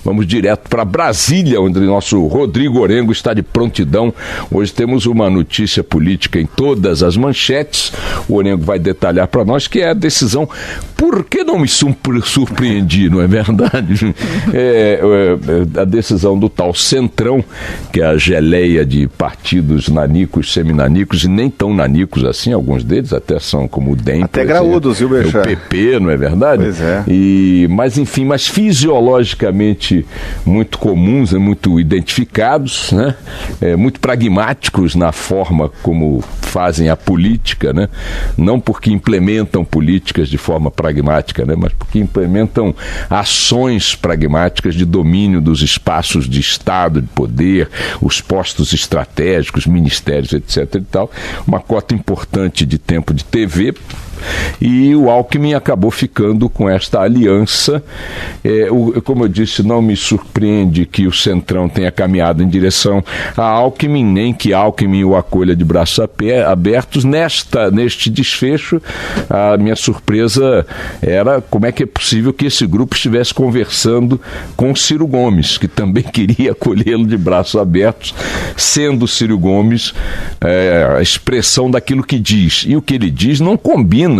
Vamos direto para Brasília, onde nosso Rodrigo Orengo está de prontidão. Hoje temos uma notícia política em todas as manchetes. O Orengo vai detalhar para nós que é a decisão. Por que não me surpreendi, não é verdade? A decisão do tal Centrão, que é a geleia de partidos nanicos, seminanicos e nem tão nanicos assim, alguns deles até são como o DEM. Até graúdos, viu, Bechá? O PP, não é verdade? Pois é. Mas enfim, mas fisiologicamente muito comuns, muito identificados, né? Muito pragmáticos na forma como fazem a política, né? Não porque implementam políticas de forma pragmática, né? Mas porque implementam ações pragmáticas de domínio dos espaços de Estado, de poder, os postos estratégicos, ministérios, etc. e tal. Uma cota importante de tempo de TV. E o Alckmin acabou ficando com esta aliança. Como eu disse, não me surpreende que o Centrão tenha caminhado em direção a Alckmin, nem que Alckmin o acolha de braços abertos. Neste desfecho, a minha surpresa era como é que é possível que esse grupo estivesse conversando com Ciro Gomes, que também queria acolhê-lo de braços abertos, sendo Ciro Gomes a expressão daquilo que diz. E o que ele diz não combina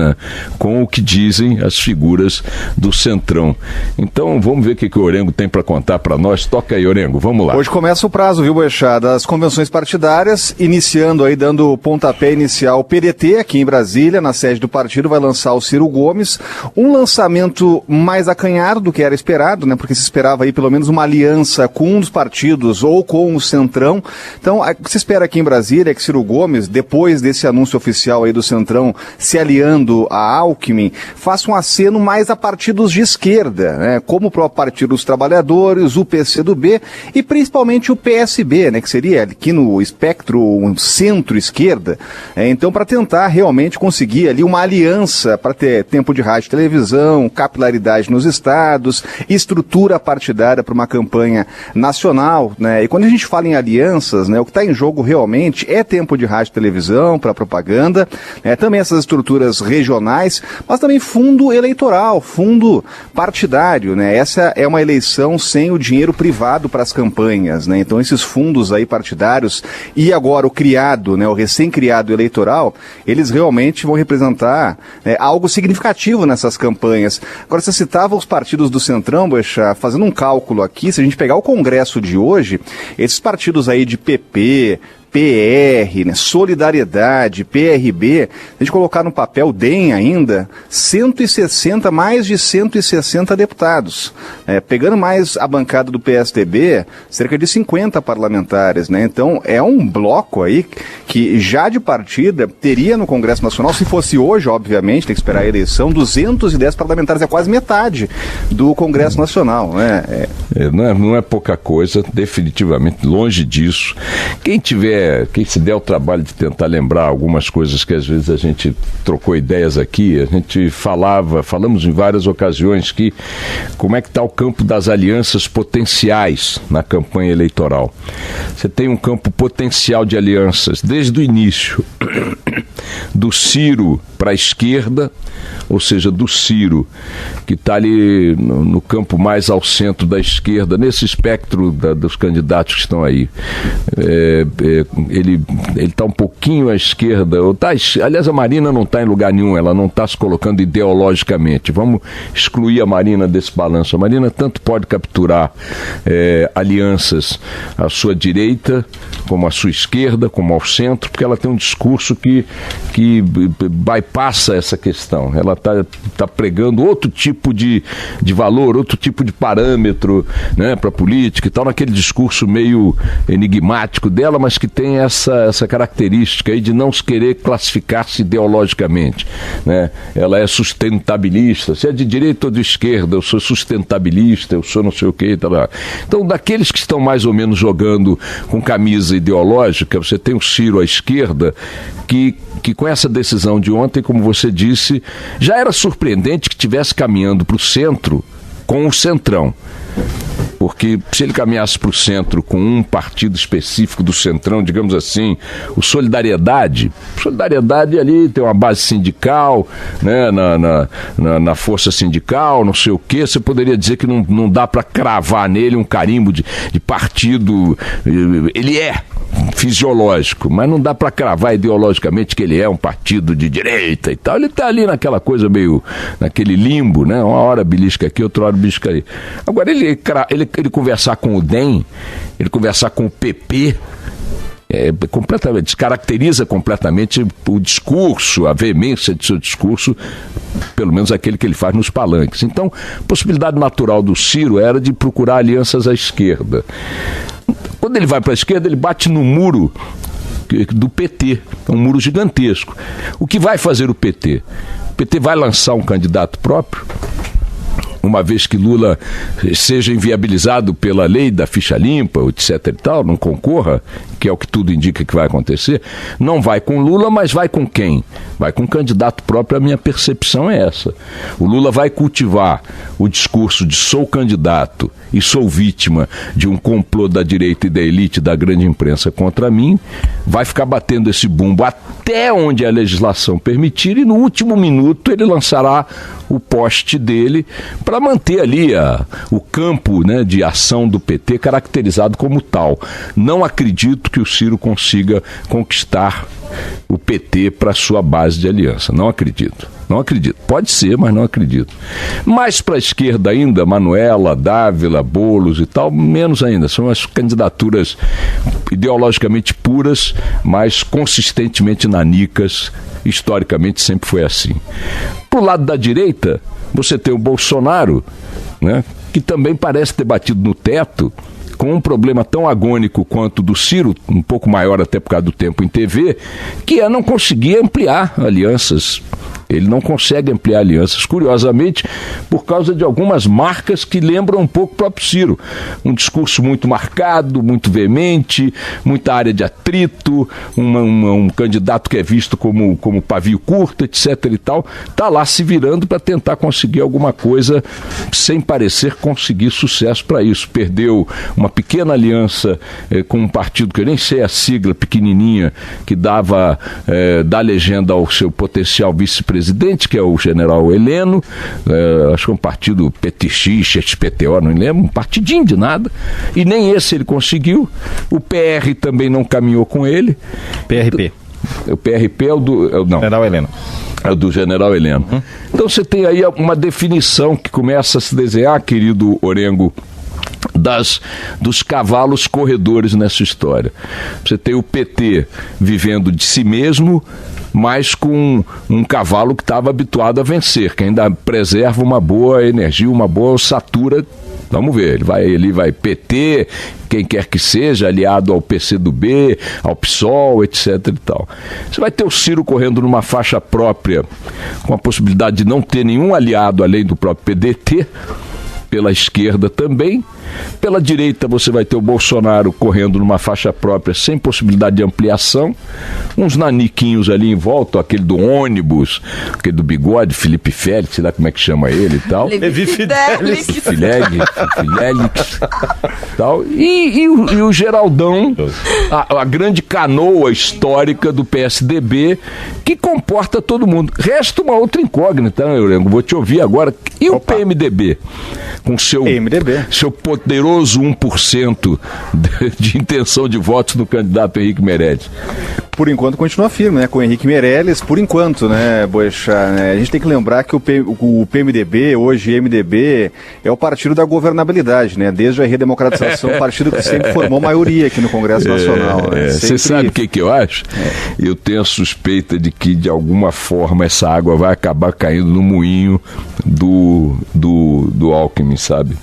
com o que dizem as figuras do Centrão. Então vamos ver o que o Orengo tem para contar para nós. Toca aí, Orengo, vamos lá. Hoje começa o prazo, viu, Bechá, das convenções partidárias, iniciando aí, dando o pontapé inicial. O PDT aqui em Brasília, na sede do partido, vai lançar o Ciro Gomes, um lançamento mais acanhado do que era esperado, né, porque se esperava aí pelo menos uma aliança com um dos partidos ou com o Centrão. Então, o que se espera aqui em Brasília é que Ciro Gomes, depois desse anúncio oficial aí do Centrão se aliando a Alckmin, faça um aceno mais a partidos de esquerda, né, como o próprio Partido dos Trabalhadores, o PCdoB e principalmente o PSB, né, que seria aqui no espectro um centro-esquerda, então para tentar realmente conseguir ali uma aliança para ter tempo de rádio e televisão, capilaridade nos estados, estrutura partidária para uma campanha nacional, né, e quando a gente fala em alianças, né, o que está em jogo realmente é tempo de rádio e televisão para propaganda, né, também essas estruturas regionais, mas também fundo eleitoral, fundo partidário, né? Essa é uma eleição sem o dinheiro privado para as campanhas, né? Então esses fundos aí partidários e agora o criado, né, o recém-criado eleitoral, eles realmente vão representar, né, algo significativo nessas campanhas. Agora você citava os partidos do Centrão, Boechat, fazendo um cálculo aqui, se a gente pegar o Congresso de hoje, esses partidos aí de PP, PR, né, Solidariedade, PRB, a gente colocar no papel DEM ainda, mais de 160 deputados. Pegando mais a bancada do PSDB, cerca de 50 parlamentares, né? Então é um bloco aí que já de partida teria no Congresso Nacional, se fosse hoje, obviamente, tem que esperar a eleição, 210 parlamentares, é quase metade do Congresso Nacional, né? Não é pouca coisa, definitivamente longe disso. Quem se der o trabalho de tentar lembrar algumas coisas que às vezes a gente trocou ideias aqui, a gente falamos em várias ocasiões que como é que está o campo das alianças potenciais na campanha eleitoral. Você tem um campo potencial de alianças desde o início, do Ciro para a esquerda, ou seja, do Ciro, que está ali no campo mais ao centro da esquerda, nesse espectro dos candidatos que estão aí. Ele está um pouquinho à esquerda, aliás, a Marina não está em lugar nenhum, ela não está se colocando ideologicamente. Vamos excluir a Marina desse balanço. A Marina tanto pode capturar alianças à sua direita, como à sua esquerda, como ao centro, porque ela tem um discurso que bypassa essa questão. Ela está pregando outro tipo de valor, outro tipo de parâmetro, né, para a política e tal, naquele discurso meio enigmático dela, mas que tem essa característica aí de não se querer classificar-se ideologicamente, né? Ela é sustentabilista, se é de direita ou de esquerda, eu sou sustentabilista, eu sou não sei o que, tá lá. Então, daqueles que estão mais ou menos jogando com camisa ideológica, você tem o Ciro à esquerda, que com essa decisão de ontem, como você disse, já era surpreendente que estivesse caminhando para o centro com o Centrão. porque se ele caminhasse para o centro com um partido específico do centrão, digamos assim, o Solidariedade ali tem uma base sindical, né, na força sindical, não sei o quê, você poderia dizer que não dá para cravar nele um carimbo de partido, ele é fisiológico, mas não dá para cravar ideologicamente que ele é um partido de direita e tal. Ele está ali naquela coisa meio, naquele limbo, né? Uma hora belisca aqui, outra hora belisca ali. Agora, ele conversar com o DEM, ele conversar com o PP, completamente, descaracteriza completamente o discurso, a veemência de seu discurso, pelo menos aquele que ele faz nos palanques. Então, a possibilidade natural do Ciro era de procurar alianças à esquerda. Quando ele vai para a esquerda, ele bate no muro do PT, um muro gigantesco. O que vai fazer o PT? O PT vai lançar um candidato próprio, uma vez que Lula seja inviabilizado pela lei da ficha limpa, etc e tal, não concorra, que é o que tudo indica que vai acontecer, não vai com Lula, mas vai com quem? Vai com um candidato próprio, a minha percepção é essa. O Lula vai cultivar o discurso de sou candidato e sou vítima de um complô da direita e da elite da grande imprensa contra mim, vai ficar batendo esse bumbo até onde a legislação permitir e no último minuto ele lançará o poste dele para manter ali o campo, né, de ação do PT caracterizado como tal. Não acredito que o Ciro consiga conquistar o PT para sua base de aliança. Não acredito. Pode ser, mas não acredito. Mais para a esquerda ainda, Manuela, Dávila, Boulos e tal, menos ainda. São as candidaturas ideologicamente puras, mas consistentemente nanicas. Historicamente sempre foi assim. Pro lado da direita, você tem o Bolsonaro, né, que também parece ter batido no teto, com um problema tão agônico quanto o do Ciro, um pouco maior até por causa do tempo em TV, que é não conseguir ampliar alianças. Ele não consegue ampliar alianças, curiosamente, por causa de algumas marcas que lembram um pouco o próprio Ciro. Um discurso muito marcado, muito veemente, muita área de atrito, um candidato que é visto como pavio curto, etc. e tal, está lá se virando para tentar conseguir alguma coisa sem parecer conseguir sucesso para isso. Perdeu uma pequena aliança com um partido que eu nem sei a sigla, pequenininha, que dá legenda ao seu potencial vice-presidente, que é o general Heleno, acho que é um partido PTX, XPTO, não lembro, um partidinho de nada, e nem esse ele conseguiu. O PR também não caminhou com ele. PRP. O PRP é o do... não. General Heleno. É o do general Heleno. Uhum. Então você tem aí uma definição que começa a se desenhar, querido Orengo, dos cavalos corredores nessa história. Você tem o PT vivendo de si mesmo, mas com um cavalo que estava habituado a vencer, que ainda preserva uma boa energia, uma boa ossatura. Vamos ver, ele vai PT, quem quer que seja, aliado ao PCdoB, ao PSOL, etc. e tal. Você vai ter o Ciro correndo numa faixa própria, com a possibilidade de não ter nenhum aliado além do próprio PDT, pela esquerda também. Pela direita você vai ter o Bolsonaro correndo numa faixa própria sem possibilidade de ampliação, uns naniquinhos ali em volta, aquele do ônibus, aquele do bigode, Felipe Félix, sei lá como é que chama ele e tal. Levi Fidelix. Tal. E o Geraldão, a grande canoa histórica do PSDB, que comporta todo mundo. Resta uma outra incógnita, né, Eurengo? Vou te ouvir agora. E o PMDB? Com seu poderoso 1% de intenção de votos do candidato Henrique Meirelles. Por enquanto continua firme, né? Com o Henrique Meirelles, por enquanto, né, Boechat, né? A gente tem que lembrar que o PMDB, hoje MDB, é o partido da governabilidade, né? Desde a redemocratização, o partido que sempre formou maioria aqui no Congresso Nacional. Né? Você sabe o que eu acho? Eu tenho a suspeita de que, de alguma forma, essa água vai acabar caindo no moinho do Alckmin, sabe?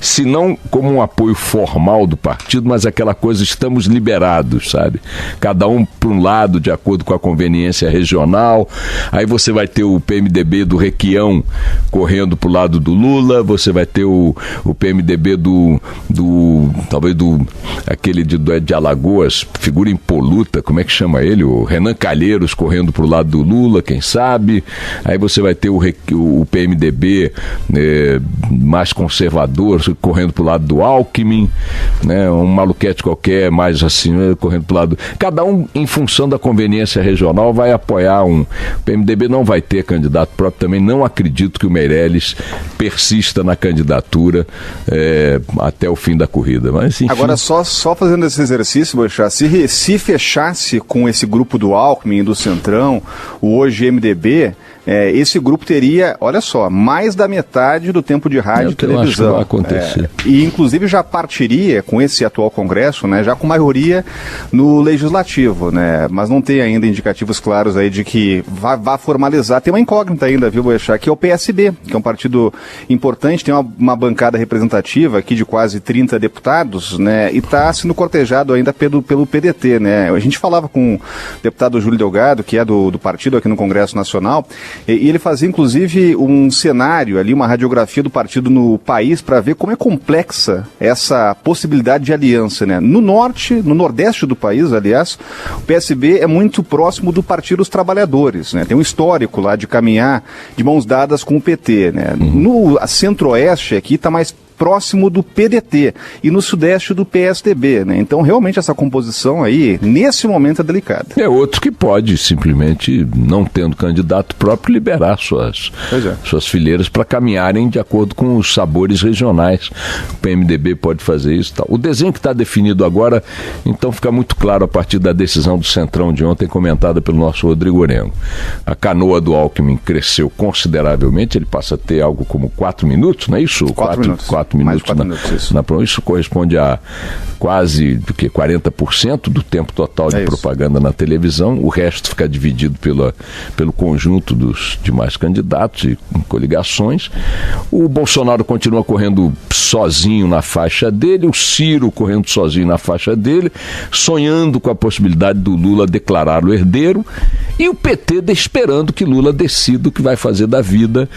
Se não como um apoio formal do partido, mas aquela coisa, estamos liberados, sabe? Cada um para um lado, de acordo com a conveniência regional. Aí você vai ter o PMDB do Requião correndo para o lado do Lula, você vai ter o PMDB talvez aquele de Alagoas, figura impoluta, como é que chama ele? O Renan Calheiros correndo para o lado do Lula, quem sabe? Aí você vai ter o PMDB mais conservador correndo pro lado do Alckmin, né? Um maluquete qualquer, mais assim, correndo pro lado... Cada um, em função da conveniência regional, vai apoiar um... O PMDB não vai ter candidato próprio, também não acredito que o Meirelles persista na candidatura até o fim da corrida. Mas, enfim... Agora, só fazendo esse exercício, Boechat, se fechasse com esse grupo do Alckmin, do Centrão, o hoje MDB... esse grupo teria, olha só, mais da metade do tempo de rádio e televisão. Acho que vai acontecer. E inclusive já partiria com esse atual Congresso, né, já com maioria no Legislativo, né, mas não tem ainda indicativos claros aí de que vá formalizar. Tem uma incógnita ainda, viu, Boechat, que é o PSB, que é um partido importante, tem uma bancada representativa aqui de quase 30 deputados, né, e está sendo cortejado ainda pelo PDT, né. A gente falava com o deputado Júlio Delgado, que é do partido aqui no Congresso Nacional, e ele fazia, inclusive, um cenário ali, uma radiografia do partido no país para ver como é complexa essa possibilidade de aliança, né? No nordeste do país, aliás, o PSB é muito próximo do Partido dos Trabalhadores, né? Tem um histórico lá de caminhar de mãos dadas com o PT, né? No centro-oeste aqui está mais próximo do PDT e no sudeste do PSDB, né? Então, realmente, essa composição aí, nesse momento, é delicada. É outro que pode, simplesmente, não tendo candidato próprio, liberar suas fileiras para caminharem de acordo com os sabores regionais. O PMDB pode fazer isso e tal. O desenho que está definido agora, então, fica muito claro a partir da decisão do Centrão de ontem, comentada pelo nosso Rodrigo Orengo. A canoa do Alckmin cresceu consideravelmente, ele passa a ter algo como 4 minutos, não é isso? 4 minutos. 4 minutos, isso corresponde a quase 40% do tempo total de propaganda na televisão. O resto fica dividido pelo conjunto dos demais candidatos e coligações. O Bolsonaro continua correndo sozinho na faixa dele, o Ciro correndo sozinho na faixa dele, sonhando com a possibilidade do Lula declarar o herdeiro, e o PT esperando que Lula decida o que vai fazer da vida,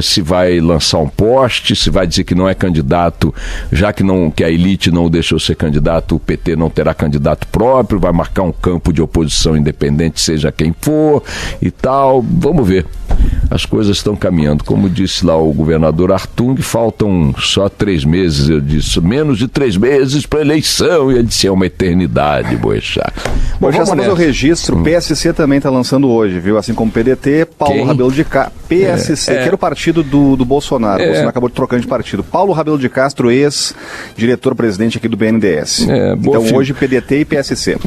se vai lançar um poste, se vai dizer que não é candidato, já que a elite não o deixou ser candidato, o PT não terá candidato próprio, vai marcar um campo de oposição independente, seja quem for e tal. Vamos ver. As coisas estão caminhando. Como disse lá o governador Artung, faltam só 3 meses. Eu disse, menos de 3 meses para a eleição. E ele disse, é uma eternidade, Boechat. Boechat, só fazer o registro, o PSC também está lançando hoje, viu? Assim como o PDT, Paulo Rabelo de Castro. PSC, que era o partido do Bolsonaro. O Bolsonaro acabou trocando de partido. Paulo Rabelo de Castro, ex-diretor-presidente aqui do BNDES. Então hoje PDT e PSC.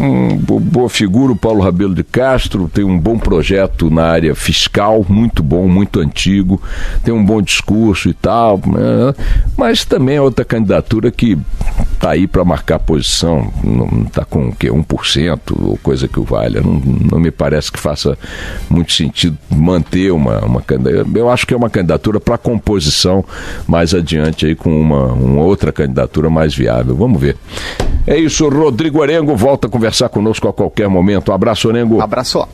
Boa figura, o Paulo Rabelo de Castro, tem um bom projeto na área fiscal, muito bom, muito antigo, tem um bom discurso e tal, mas também é outra candidatura que está aí para marcar posição, não está com o quê? 1% ou coisa que o valha. Não me parece que faça muito sentido manter uma candidatura. Eu acho que é uma candidatura para composição mais adiante aí com uma outra candidatura mais viável. Vamos ver. É isso, Rodrigo Orengo volta a conversar conosco a qualquer momento. Um abraço, Orengo. Abraço.